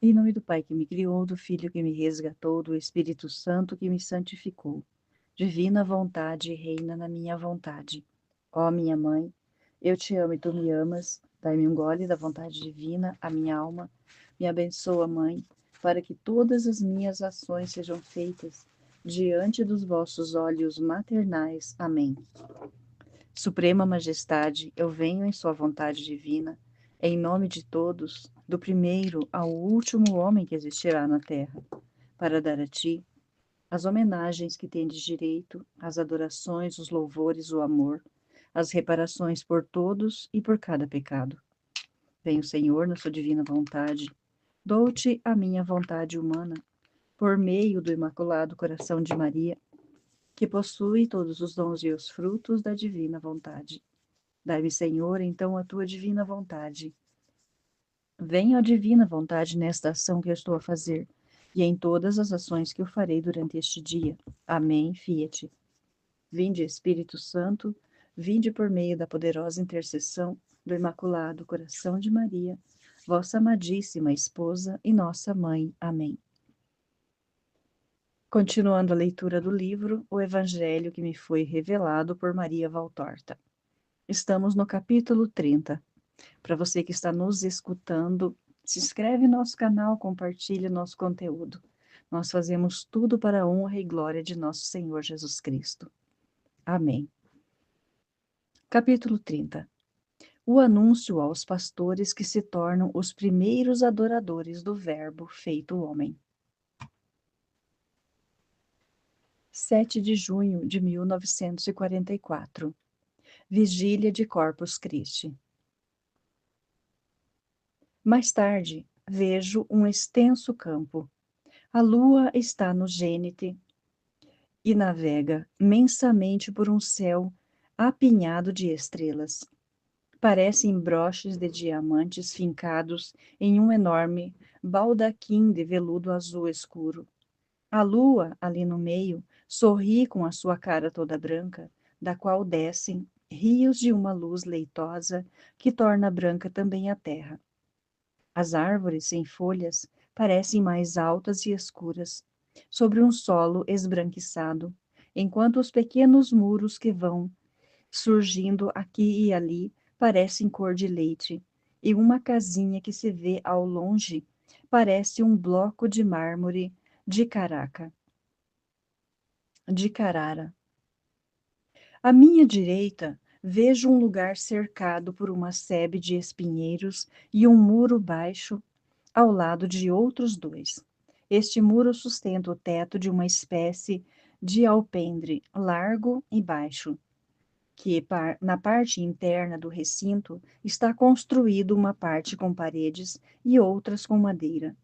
Em nome do Pai que me criou, do Filho que me resgatou, do Espírito Santo que me santificou. Divina vontade, reina na minha vontade. Ó minha mãe, eu te amo e tu me amas. Dai-me um gole da vontade divina, a minha alma. Me abençoa, mãe, para que todas as minhas ações sejam feitas diante dos vossos olhos maternais. Amém. Suprema Majestade, eu venho em sua vontade divina, em nome de todos, do primeiro ao último homem que existirá na terra, para dar a ti as homenagens que tendes direito, as adorações, os louvores, o amor, as reparações por todos e por cada pecado. Venho, Senhor, na sua divina vontade, dou-te a minha vontade humana, por meio do Imaculado Coração de Maria, que possui todos os dons e os frutos da divina vontade. Dai-me, Senhor, então a tua divina vontade. Venha a divina vontade nesta ação que eu estou a fazer, e em todas as ações que eu farei durante este dia. Amém, fiat. Vinde, Espírito Santo, vinde por meio da poderosa intercessão do Imaculado Coração de Maria, vossa amadíssima esposa e nossa mãe. Amém. Continuando a leitura do livro, o Evangelho que me foi revelado por Maria Valtorta. Estamos no capítulo 30. Para você que está nos escutando, se inscreve no nosso canal, compartilhe nosso conteúdo. Nós fazemos tudo para a honra e glória de nosso Senhor Jesus Cristo. Amém. Capítulo 30. O anúncio aos pastores que se tornam os primeiros adoradores do Verbo feito homem. 7 de junho de 1944. Vigília de Corpus Christi. Mais tarde, vejo um extenso campo. A lua está no zênite e navega mensamente por um céu apinhado de estrelas. Parecem broches de diamantes fincados em um enorme baldaquim de veludo azul escuro. A lua, ali no meio, sorri com a sua cara toda branca, da qual descem rios de uma luz leitosa que torna branca também a terra. As árvores sem folhas parecem mais altas e escuras, sobre um solo esbranquiçado, enquanto os pequenos muros que vão surgindo aqui e ali parecem cor de leite, e uma casinha que se vê ao longe parece um bloco de mármore de Carara. À minha direita, vejo um lugar cercado por uma sebe de espinheiros e um muro baixo ao lado de outros dois. Este muro sustenta o teto de uma espécie de alpendre largo e baixo, que na parte interna do recinto está construído uma parte com paredes e outras com madeira,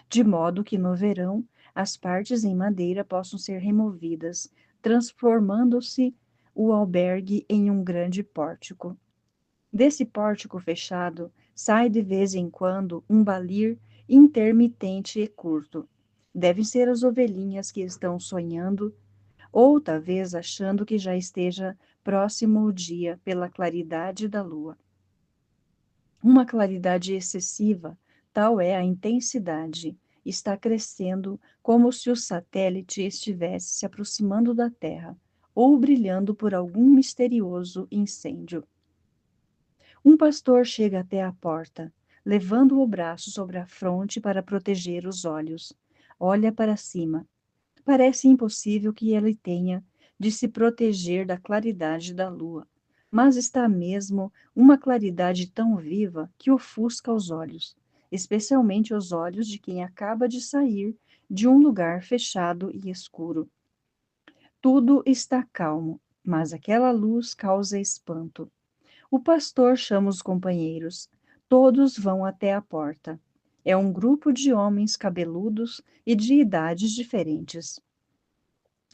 de modo que no verão as partes em madeira possam ser removidas, transformando-se o albergue em um grande pórtico. Desse pórtico fechado sai de vez em quando um balir intermitente e curto. Devem ser as ovelhinhas que estão sonhando, ou talvez achando que já esteja próximo o dia pela claridade da lua. Uma claridade excessiva, tal é a intensidade, está crescendo como se o satélite estivesse se aproximando da Terra, ou brilhando por algum misterioso incêndio. Um pastor chega até a porta, levando o braço sobre a fronte para proteger os olhos. Olha para cima. Parece impossível que ele tenha de se proteger da claridade da lua, mas está mesmo uma claridade tão viva que ofusca os olhos, especialmente os olhos de quem acaba de sair de um lugar fechado e escuro. Tudo está calmo, mas aquela luz causa espanto. O pastor chama os companheiros. Todos vão até a porta. É um grupo de homens cabeludos e de idades diferentes.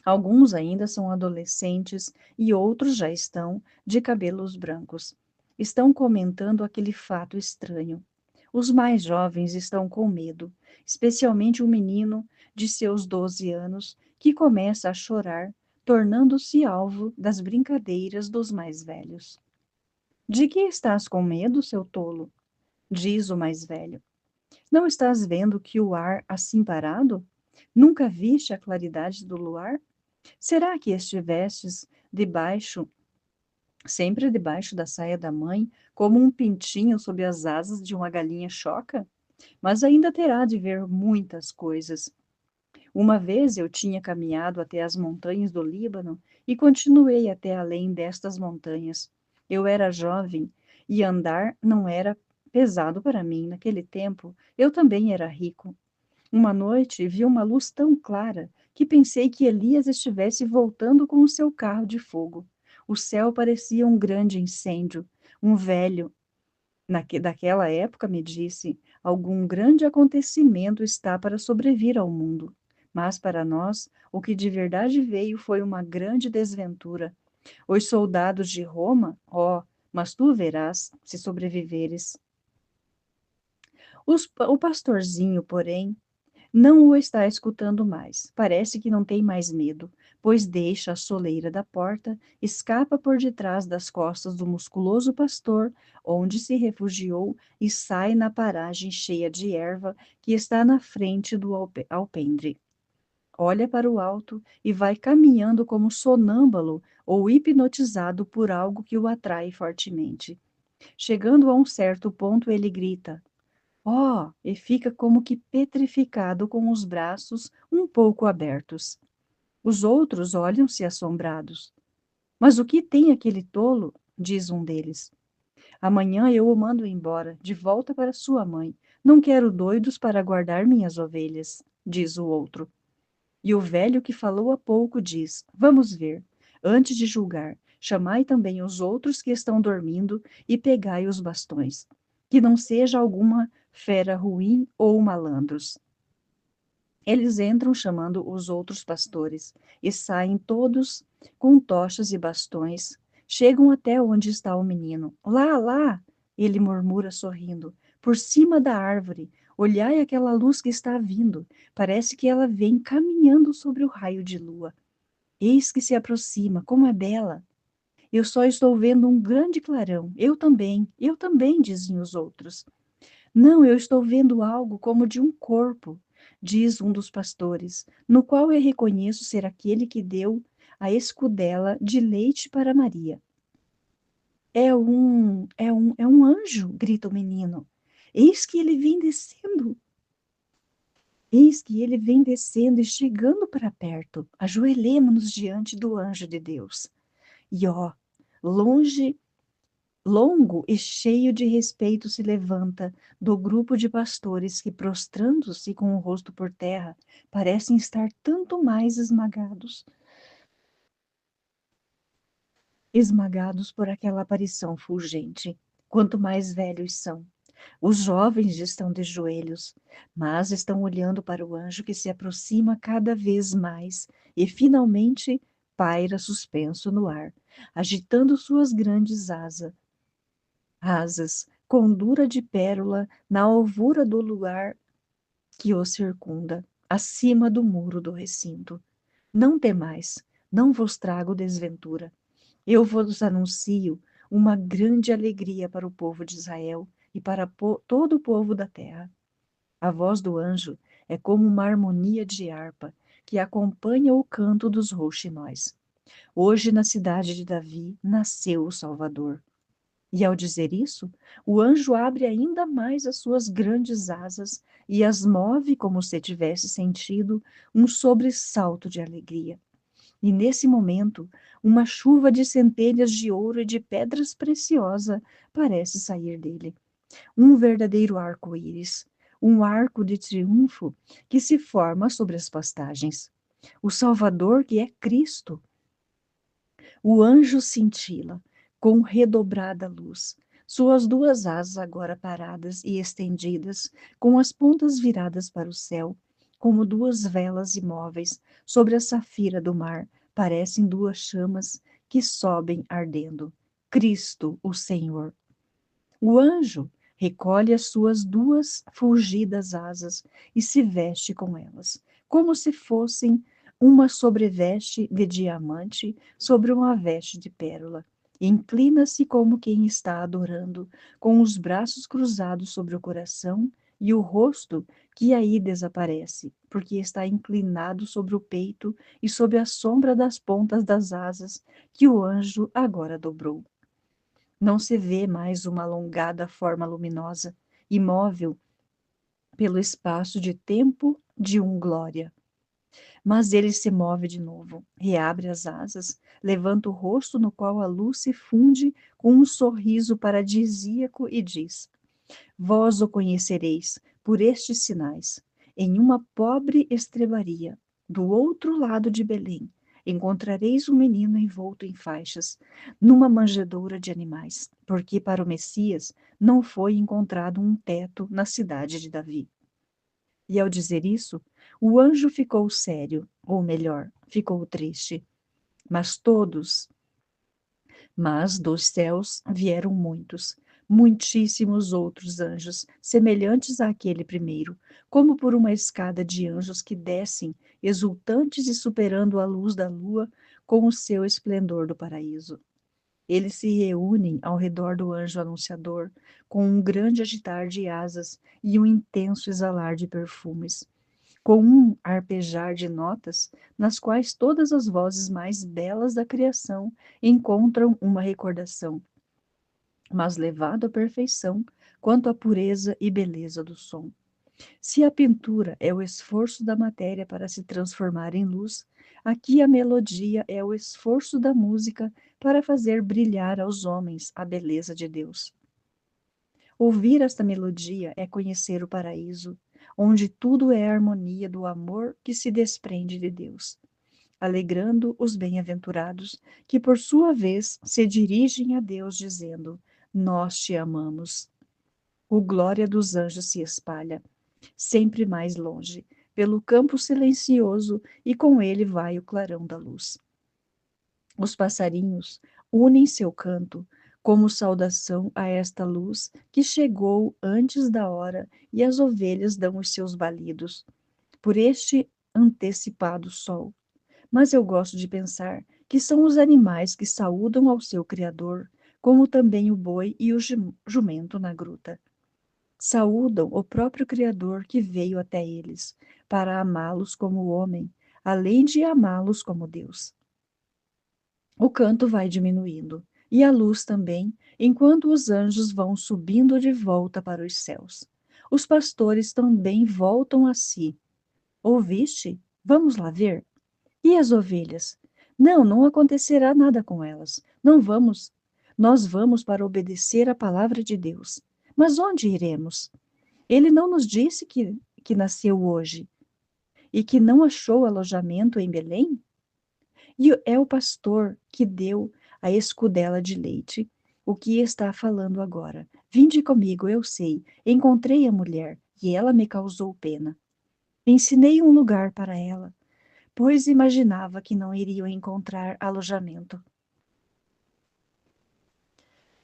Alguns ainda são adolescentes e outros já estão de cabelos brancos. Estão comentando aquele fato estranho. Os mais jovens estão com medo, especialmente o menino de seus 12 anos, que começa a chorar, tornando-se alvo das brincadeiras dos mais velhos. De que estás com medo, seu tolo? Diz o mais velho. Não estás vendo que o ar assim parado? Nunca viste a claridade do luar? Será que estivestes debaixo, sempre debaixo da saia da mãe, como um pintinho sob as asas de uma galinha choca? Mas ainda terá de ver muitas coisas. Uma vez eu tinha caminhado até as montanhas do Líbano e continuei até além destas montanhas. Eu era jovem e andar não era pesado para mim. Naquele tempo, eu também era rico. Uma noite vi uma luz tão clara que pensei que Elias estivesse voltando com o seu carro de fogo. O céu parecia um grande incêndio. Um velho daquela época me disse: algum grande acontecimento está para sobrevir ao mundo. Mas para nós, o que de verdade veio foi uma grande desventura. Os soldados de Roma, mas tu verás se sobreviveres. O pastorzinho, porém, não o está escutando mais. Parece que não tem mais medo, pois deixa a soleira da porta, escapa por detrás das costas do musculoso pastor, onde se refugiou, e sai na paragem cheia de erva que está na frente do alpendre. Olha para o alto e vai caminhando como sonâmbulo ou hipnotizado por algo que o atrai fortemente. Chegando a um certo ponto, ele grita: e fica como que petrificado com os braços um pouco abertos. Os outros olham-se assombrados. Mas o que tem aquele tolo? Diz um deles. Amanhã eu o mando embora, de volta para sua mãe. Não quero doidos para guardar minhas ovelhas, diz o outro. E o velho que falou há pouco diz: vamos ver. Antes de julgar, chamai também os outros que estão dormindo e pegai os bastões. Que não seja alguma fera ruim ou malandros. Eles entram chamando os outros pastores e saem todos com tochas e bastões. Chegam até onde está o menino. Lá, lá! Ele murmura sorrindo. Por cima da árvore. Olhai aquela luz que está vindo. Parece que ela vem caminhando sobre o raio de lua. Eis que se aproxima. Como é bela! Eu só estou vendo um grande clarão. Eu também, dizem os outros. Não, eu estou vendo algo como de um corpo, diz um dos pastores, no qual eu reconheço ser aquele que deu a escudela de leite para Maria. É um anjo, grita o menino. Eis que ele vem descendo. Eis que ele vem descendo e chegando para perto. Ajoelhemo-nos diante do anjo de Deus. E longe longo e cheio de respeito se levanta do grupo de pastores que, prostrando-se com o rosto por terra, parecem estar tanto mais esmagados por aquela aparição fulgente, quanto mais velhos são. Os jovens estão de joelhos, mas estão olhando para o anjo que se aproxima cada vez mais e finalmente paira suspenso no ar, agitando suas grandes asas, com dura de pérola na alvura do lugar que o circunda, acima do muro do recinto. Não temais, não vos trago desventura. Eu vos anuncio uma grande alegria para o povo de Israel e para todo o povo da terra. A voz do anjo é como uma harmonia de harpa que acompanha o canto dos rouxinóis. Hoje, na cidade de Davi, nasceu o Salvador. E ao dizer isso, o anjo abre ainda mais as suas grandes asas e as move como se tivesse sentido um sobressalto de alegria. E nesse momento, uma chuva de centelhas de ouro e de pedras preciosas parece sair dele. Um verdadeiro arco-íris, um arco de triunfo que se forma sobre as pastagens. O Salvador, que é Cristo, o anjo cintila, com redobrada luz, suas duas asas agora paradas e estendidas, com as pontas viradas para o céu, como duas velas imóveis sobre a safira do mar, parecem duas chamas que sobem ardendo. Cristo, o Senhor. O anjo recolhe as suas duas fulgidas asas e se veste com elas, como se fossem uma sobreveste de diamante sobre uma veste de pérola. Inclina-se como quem está adorando, com os braços cruzados sobre o coração e o rosto que aí desaparece, porque está inclinado sobre o peito e sob a sombra das pontas das asas que o anjo agora dobrou. Não se vê mais uma alongada forma luminosa, imóvel pelo espaço de tempo de glória. Mas ele se move de novo, reabre as asas, levanta o rosto no qual a luz se funde com um sorriso paradisíaco e diz: Vós o conhecereis por estes sinais. Em uma pobre estrebaria, do outro lado de Belém, encontrareis um menino envolto em faixas, numa manjedoura de animais, porque para o Messias não foi encontrado um teto na cidade de Davi. E ao dizer isso, o anjo ficou sério, ou melhor, ficou triste. Mas todos, mas dos céus vieram muitos, muitíssimos outros anjos, semelhantes àquele primeiro, como por uma escada de anjos que descem, exultantes e superando a luz da lua com o seu esplendor do paraíso. Eles se reúnem ao redor do anjo anunciador, com um grande agitar de asas e um intenso exalar de perfumes, com um arpejar de notas, nas quais todas as vozes mais belas da criação encontram uma recordação, mas levado à perfeição quanto à pureza e beleza do som. Se a pintura é o esforço da matéria para se transformar em luz, aqui a melodia é o esforço da música para fazer brilhar aos homens a beleza de Deus. Ouvir esta melodia é conhecer o paraíso, onde tudo é harmonia do amor que se desprende de Deus, alegrando os bem-aventurados, que por sua vez se dirigem a Deus dizendo: Nós te amamos. O glória dos anjos se espalha, sempre mais longe, pelo campo silencioso, e com ele vai o clarão da luz. Os passarinhos unem seu canto como saudação a esta luz que chegou antes da hora, e as ovelhas dão os seus balidos por este antecipado sol. Mas eu gosto de pensar que são os animais que saúdam ao seu Criador, como também o boi e o jumento na gruta. Saúdam o próprio Criador que veio até eles, para amá-los como homem, além de amá-los como Deus. O canto vai diminuindo, e a luz também, enquanto os anjos vão subindo de volta para os céus. Os pastores também voltam a si. Ouviste? Vamos lá ver. E as ovelhas? Não, não acontecerá nada com elas. Não vamos. Nós vamos para obedecer a palavra de Deus. Mas onde iremos? Ele não nos disse que nasceu hoje e que não achou alojamento em Belém? E é o pastor que deu a escudela de leite, o que está falando agora. Vinde comigo, eu sei. Encontrei a mulher e ela me causou pena. Ensinei um lugar para ela, pois imaginava que não iriam encontrar alojamento.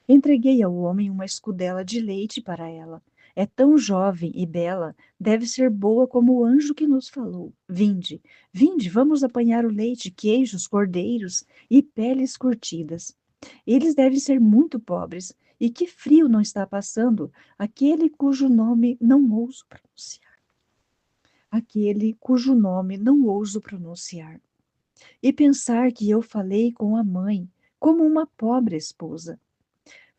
Entreguei ao homem uma escudela de leite para ela. É tão jovem e bela, deve ser boa como o anjo que nos falou. Vinde, vinde, vamos apanhar o leite, queijos, cordeiros e peles curtidas. Eles devem ser muito pobres, e que frio não está passando aquele cujo nome não ouso pronunciar. Aquele cujo nome não ouso pronunciar. E pensar que eu falei com a mãe, como uma pobre esposa.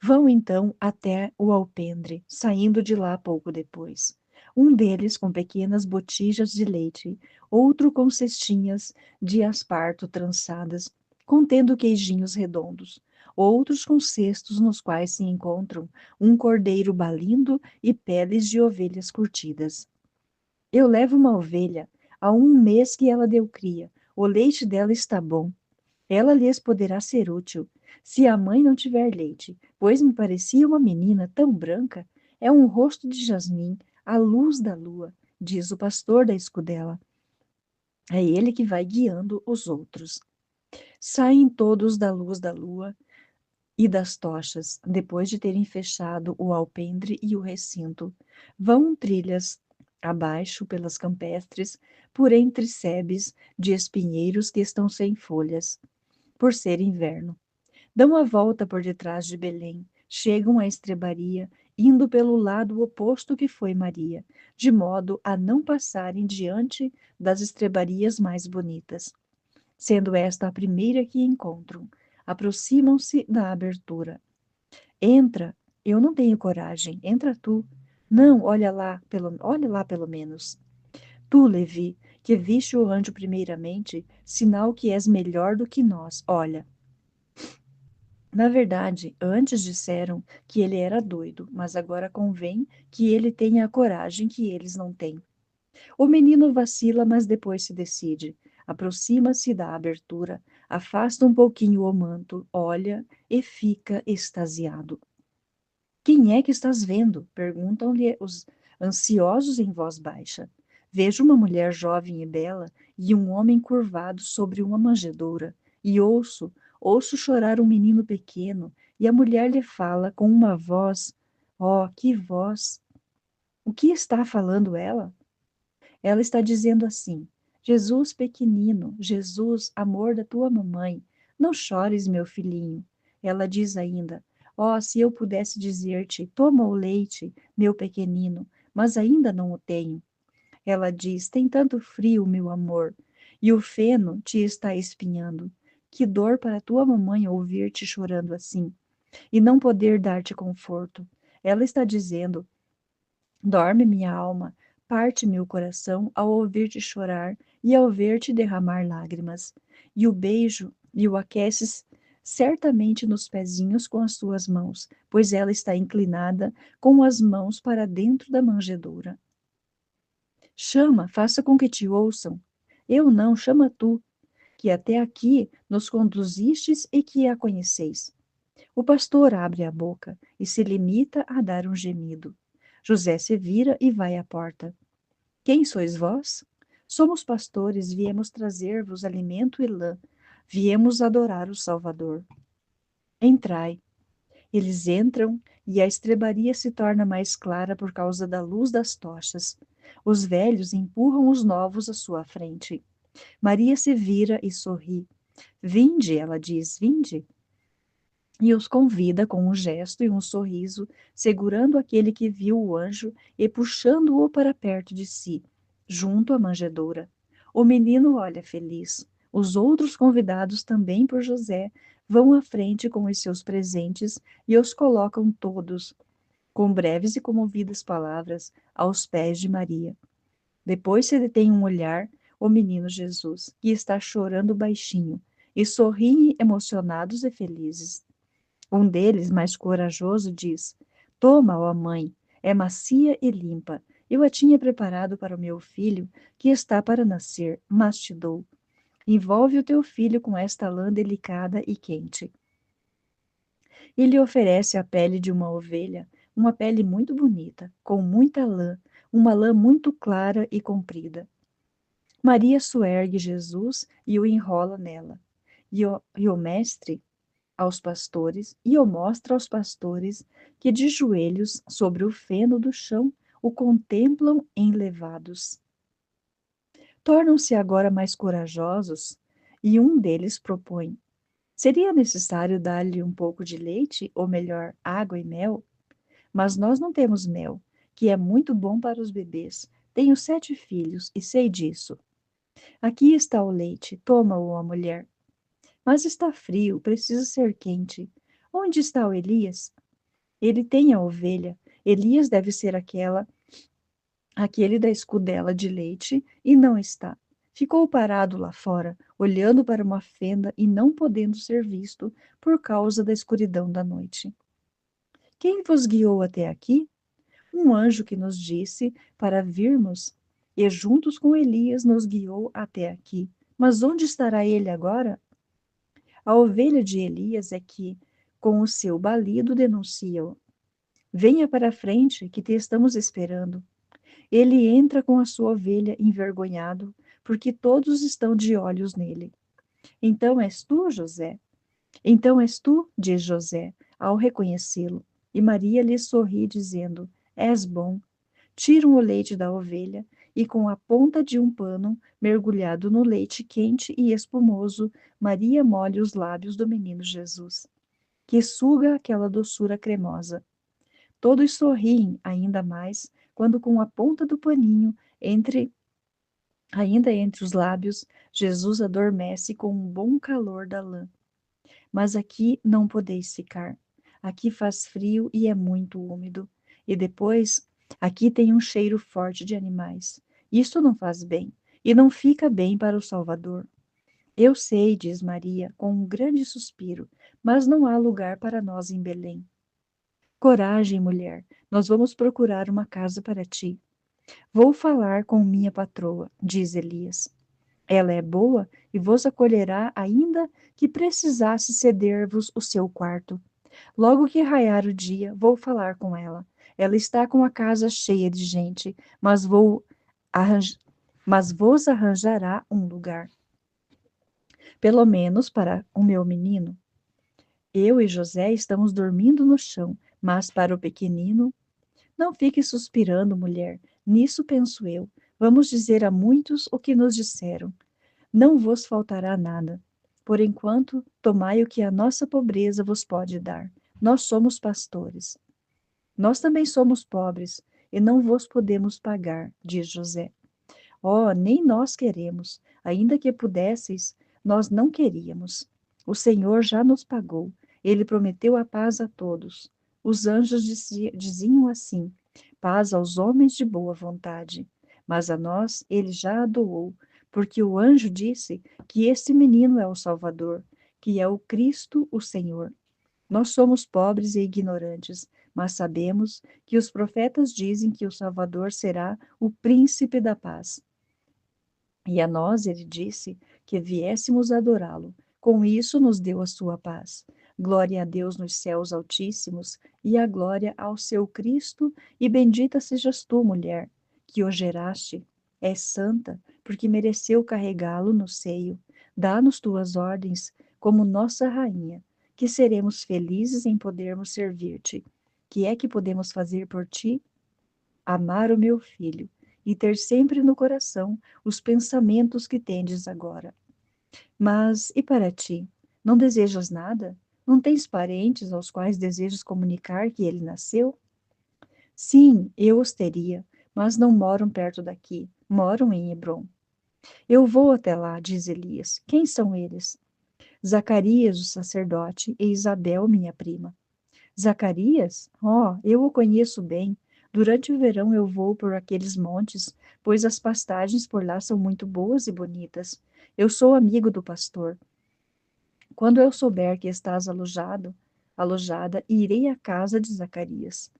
Vão então até o alpendre, saindo de lá pouco depois. Um deles com pequenas botijas de leite, outro com cestinhas de asparto trançadas, contendo queijinhos redondos, outros com cestos nos quais se encontram um cordeiro balindo e peles de ovelhas curtidas. Eu levo uma ovelha, há um mês que ela deu cria, o leite dela está bom, ela lhes poderá ser útil, se a mãe não tiver leite, pois me parecia uma menina tão branca. É um rosto de jasmim, a luz da lua, diz o pastor da escudela. É ele que vai guiando os outros. Saem todos da luz da lua e das tochas, depois de terem fechado o alpendre e o recinto. Vão trilhas abaixo pelas campestres, por entre sebes de espinheiros que estão sem folhas, por ser inverno. Dão a volta por detrás de Belém, chegam à estrebaria, indo pelo lado oposto que foi Maria, de modo a não passarem diante das estrebarias mais bonitas. Sendo esta a primeira que encontram, aproximam-se da abertura. Entra, eu não tenho coragem, entra tu. Não, olha lá pelo menos. Tu, Levi, que viste o anjo primeiramente, sinal que és melhor do que nós, olha. Na verdade, antes disseram que ele era doido, mas agora convém que ele tenha a coragem que eles não têm. O menino vacila, mas depois se decide. Aproxima-se da abertura, afasta um pouquinho o manto, olha e fica extasiado. Quem é que estás vendo? Perguntam-lhe os ansiosos em voz baixa. Vejo uma mulher jovem e bela e um homem curvado sobre uma manjedoura, e ouço chorar um menino pequeno, e a mulher lhe fala com uma voz. Oh, que voz! O que está falando ela? Ela está dizendo assim: Jesus pequenino, Jesus, amor da tua mamãe, não chores, meu filhinho. Ela diz ainda: Oh, se eu pudesse dizer-te, toma o leite, meu pequenino, mas ainda não o tenho. Ela diz: Tem tanto frio, meu amor, e o feno te está espinhando. Que dor para tua mamãe ouvir-te chorando assim, e não poder dar-te conforto. Ela está dizendo: Dorme, minha alma, parte-me o coração ao ouvir-te chorar e ao ver-te derramar lágrimas. E o beijo e o aqueces certamente nos pezinhos com as tuas mãos, pois ela está inclinada com as mãos para dentro da manjedoura. Chama, faça com que te ouçam. Eu não, chama tu, que até aqui nos conduzistes e que a conheceis. O pastor abre a boca e se limita a dar um gemido. José se vira e vai à porta. Quem sois vós? Somos pastores, viemos trazer-vos alimento e lã. Viemos adorar o Salvador. Entrai. Eles entram e a estrebaria se torna mais clara por causa da luz das tochas. Os velhos empurram os novos à sua frente. Maria se vira e sorri. Vinde, ela diz, vinde. E os convida com um gesto e um sorriso, segurando aquele que viu o anjo e puxando-o para perto de si, junto à manjedoura. O menino olha feliz. Os outros convidados, também por José, vão à frente com os seus presentes e os colocam todos, com breves e comovidas palavras, aos pés de Maria. Depois se detém um olhar o menino Jesus, que está chorando baixinho, e sorriem emocionados e felizes. Um deles, mais corajoso, diz: Toma, ó mãe, é macia e limpa. Eu a tinha preparado para o meu filho, que está para nascer, mas te dou. Envolve o teu filho com esta lã delicada e quente. E lhe oferece a pele de uma ovelha, uma pele muito bonita, com muita lã, uma lã muito clara e comprida. Maria soergue Jesus e o enrola nela. E o mestre aos pastores e o mostra aos pastores que de joelhos sobre o feno do chão o contemplam enlevados. Tornam-se agora mais corajosos e um deles propõe: seria necessário dar-lhe um pouco de leite, ou melhor, água e mel? Mas nós não temos mel, que é muito bom para os bebês. Tenho 7 filhos e sei disso. Aqui está o leite, toma-o, a mulher. Mas está frio, precisa ser quente. Onde está o Elias? Ele tem a ovelha. Elias deve ser aquele da escudela de leite, e não está. Ficou parado lá fora, olhando para uma fenda e não podendo ser visto por causa da escuridão da noite. Quem vos guiou até aqui? Um anjo que nos disse para virmos, e juntos com Elias nos guiou até aqui. Mas onde estará ele agora? A ovelha de Elias é que, com o seu balido, denuncia-o. Venha para a frente, que te estamos esperando. Ele entra com a sua ovelha envergonhado, porque todos estão de olhos nele. Então és tu, José? Então és tu, diz José, ao reconhecê-lo. E Maria lhe sorri, dizendo: És bom. Tiram o leite da ovelha e, com a ponta de um pano mergulhado no leite quente e espumoso, Maria molha os lábios do menino Jesus, que suga aquela doçura cremosa. Todos sorriem ainda mais quando, com a ponta do paninho ainda entre os lábios, Jesus adormece com um bom calor da lã. Mas aqui não podeis ficar. Aqui faz frio e é muito úmido. E depois, aqui tem um cheiro forte de animais. Isto não faz bem, e não fica bem para o Salvador. Eu sei, diz Maria, com um grande suspiro, mas não há lugar para nós em Belém. Coragem, mulher, nós vamos procurar uma casa para ti. Vou falar com minha patroa, diz Elias. Ela é boa e vos acolherá, ainda que precisasse ceder-vos o seu quarto. Logo que raiar o dia, vou falar com ela. Ela está com a casa cheia de gente, arranj... mas vos arranjará um lugar. Pelo menos para o meu menino. Eu e José estamos dormindo no chão, mas para o pequenino, não fique suspirando, mulher. Nisso penso eu. Vamos dizer a muitos o que nos disseram. Não vos faltará nada. Por enquanto, tomai o que a nossa pobreza vos pode dar. Nós somos pastores. Nós também somos pobres, e não vos podemos pagar, diz José. Oh, nem nós queremos. Ainda que pudesseis, nós não queríamos. O Senhor já nos pagou. Ele prometeu a paz a todos. Os anjos diziam assim: paz aos homens de boa vontade. Mas a nós ele já a doou, porque o anjo disse que este menino é o Salvador, que é o Cristo, o Senhor. Nós somos pobres e ignorantes, mas sabemos que os profetas dizem que o Salvador será o príncipe da paz. E a nós ele disse que viéssemos adorá-lo. Com isso nos deu a sua paz. Glória a Deus nos céus altíssimos e a glória ao seu Cristo, e bendita sejas tu, mulher, que o geraste. És santa, porque mereceu carregá-lo no seio. Dá-nos tuas ordens como nossa rainha, que seremos felizes em podermos servir-te. Que é que podemos fazer por ti? Amar o meu filho e ter sempre no coração os pensamentos que tendes agora. Mas e para ti? Não desejas nada? Não tens parentes aos quais desejas comunicar que ele nasceu? Sim, eu os teria, mas não moram perto daqui, moram em Hebrom. Eu vou até lá, diz Elias. Quem são eles? Zacarias, o sacerdote, e Isabel, minha prima. Zacarias? Oh, eu o conheço bem. Durante o verão eu vou por aqueles montes, pois as pastagens por lá são muito boas e bonitas. Eu sou amigo do pastor. Quando eu souber que estás alojada, irei à casa de Zacarias.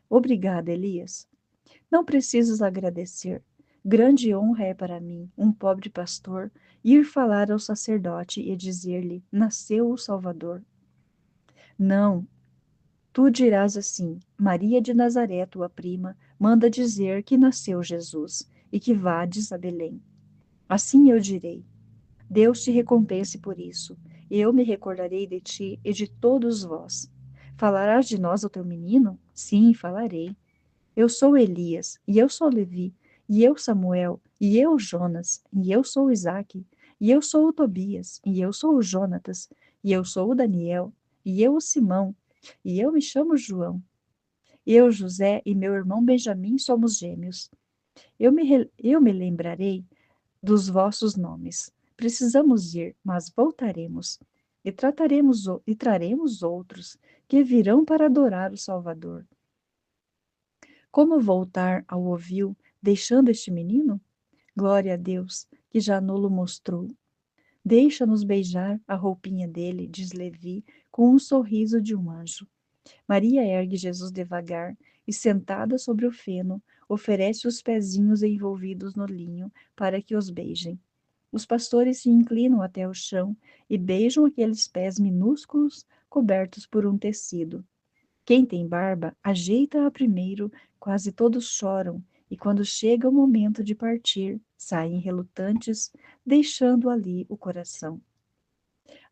Obrigada, Elias. Não precisas agradecer. Grande honra é para mim, um pobre pastor, ir falar ao sacerdote e dizer-lhe: nasceu o Salvador. Não, tu dirás assim: Maria de Nazaré, tua prima, manda dizer que nasceu Jesus e que vades a Belém. Assim eu direi: Deus te recompense por isso. Eu me recordarei de ti e de todos vós. Falarás de nós ao teu menino? Sim, falarei. Eu sou Elias, e eu sou Levi, e eu Samuel, e eu Jonas, e eu sou Isaque, e eu sou o Tobias, e eu sou o Jonatas, e eu sou o Daniel, e eu o Simão, e eu me chamo João. Eu, José e meu irmão Benjamim somos gêmeos. Eu me lembrarei dos vossos nomes. Precisamos ir, mas voltaremos. E traremos outros que virão para adorar o Salvador. Como voltar ao ovil, deixando este menino? Glória a Deus, que já nolo mostrou. Deixa-nos beijar a roupinha dele, diz Levi, com um sorriso de um anjo. Maria ergue Jesus devagar e, sentada sobre o feno, oferece os pezinhos envolvidos no linho para que os beijem. Os pastores se inclinam até o chão e beijam aqueles pés minúsculos cobertos por um tecido. Quem tem barba, ajeita-a primeiro, quase todos choram, e quando chega o momento de partir, saem relutantes, deixando ali o coração.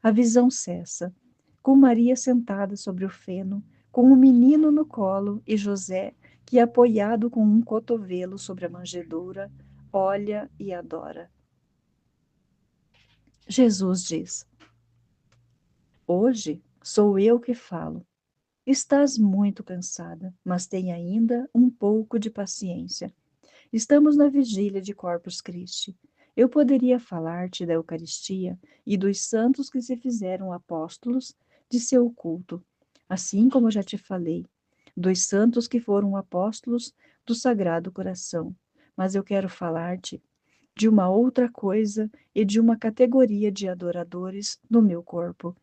A visão cessa, com Maria sentada sobre o feno, com o menino no colo e José, que apoiado com um cotovelo sobre a manjedoura, olha e adora. Jesus diz: Hoje sou eu que falo. Estás muito cansada, mas tem ainda um pouco de paciência. Estamos na vigília de Corpus Christi. Eu poderia falar-te da Eucaristia e dos santos que se fizeram apóstolos de seu culto, assim como já te falei, dos santos que foram apóstolos do Sagrado Coração. Mas eu quero falar-te de uma outra coisa e de uma categoria de adoradores no meu corpo,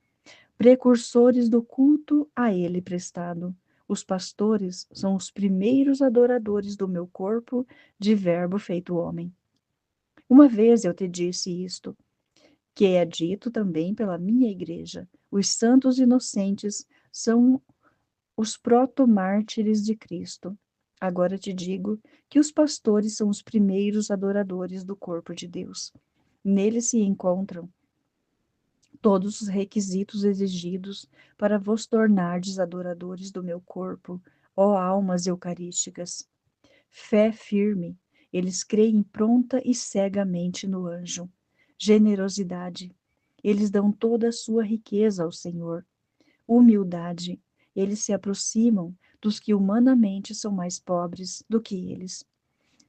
precursores do culto a ele prestado. Os pastores são os primeiros adoradores do meu corpo de Verbo feito homem. Uma vez eu te disse isto, que é dito também pela minha igreja. Os santos inocentes são os protomártires de Cristo. Agora te digo que os pastores são os primeiros adoradores do corpo de Deus. Nele se encontram todos os requisitos exigidos para vos tornardes adoradores do meu corpo, ó almas eucarísticas. Fé firme, eles creem pronta e cegamente no anjo. Generosidade, eles dão toda a sua riqueza ao Senhor. Humildade, eles se aproximam dos que humanamente são mais pobres do que eles,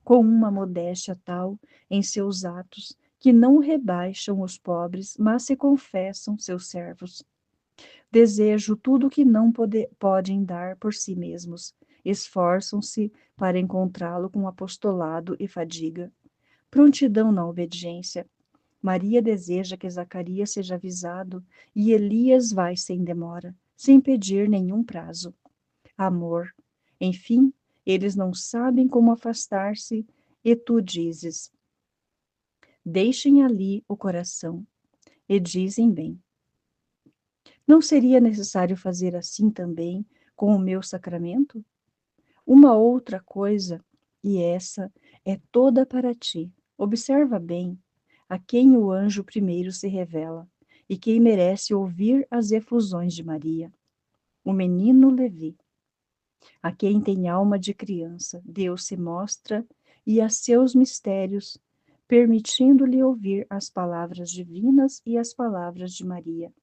com uma modéstia tal em seus atos que não rebaixam os pobres, mas se confessam seus servos. Desejo tudo o que não podem dar por si mesmos. Esforçam-se para encontrá-lo com apostolado e fadiga. Prontidão na obediência. Maria deseja que Zacarias seja avisado e Elias vai sem demora, sem pedir nenhum prazo. Amor. Enfim, eles não sabem como afastar-se e tu dizes: deixem ali o coração. E dizem bem. Não seria necessário fazer assim também com o meu sacramento? Uma outra coisa, e essa é toda para ti. Observa bem a quem o anjo primeiro se revela e quem merece ouvir as efusões de Maria. O menino Levi, a quem tem alma de criança, Deus se mostra e a seus mistérios, permitindo-lhe ouvir as palavras divinas e as palavras de Maria.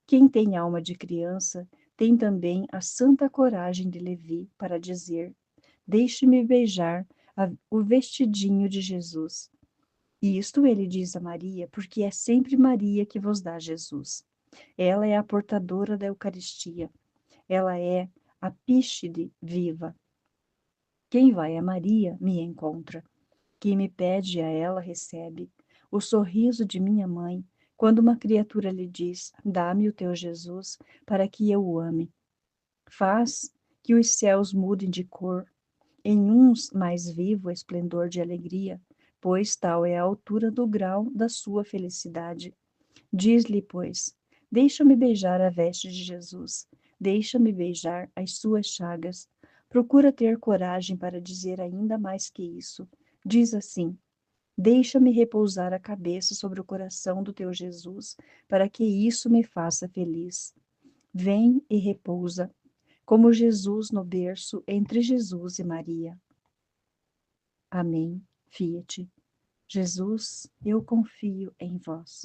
Quem tem alma de criança tem também a santa coragem de Levi para dizer: deixe-me beijar o vestidinho de Jesus. E isto ele diz a Maria, porque é sempre Maria que vos dá Jesus. Ela é a portadora da Eucaristia. Ela é a píxide viva. Quem vai a Maria me encontra. Quem me pede a ela recebe. O sorriso de minha mãe, quando uma criatura lhe diz: dá-me o teu Jesus, para que eu o ame. Faz que os céus mudem de cor, em uns mais vivo esplendor de alegria, pois tal é a altura do grau da sua felicidade. Diz-lhe, pois, deixa-me beijar a veste de Jesus, deixa-me beijar as suas chagas. Procura ter coragem para dizer ainda mais que isso. Diz assim: deixa-me repousar a cabeça sobre o coração do teu Jesus, para que isso me faça feliz. Vem e repousa, como Jesus no berço entre Jesus e Maria. Amém. Fiat. Jesus, eu confio em vós.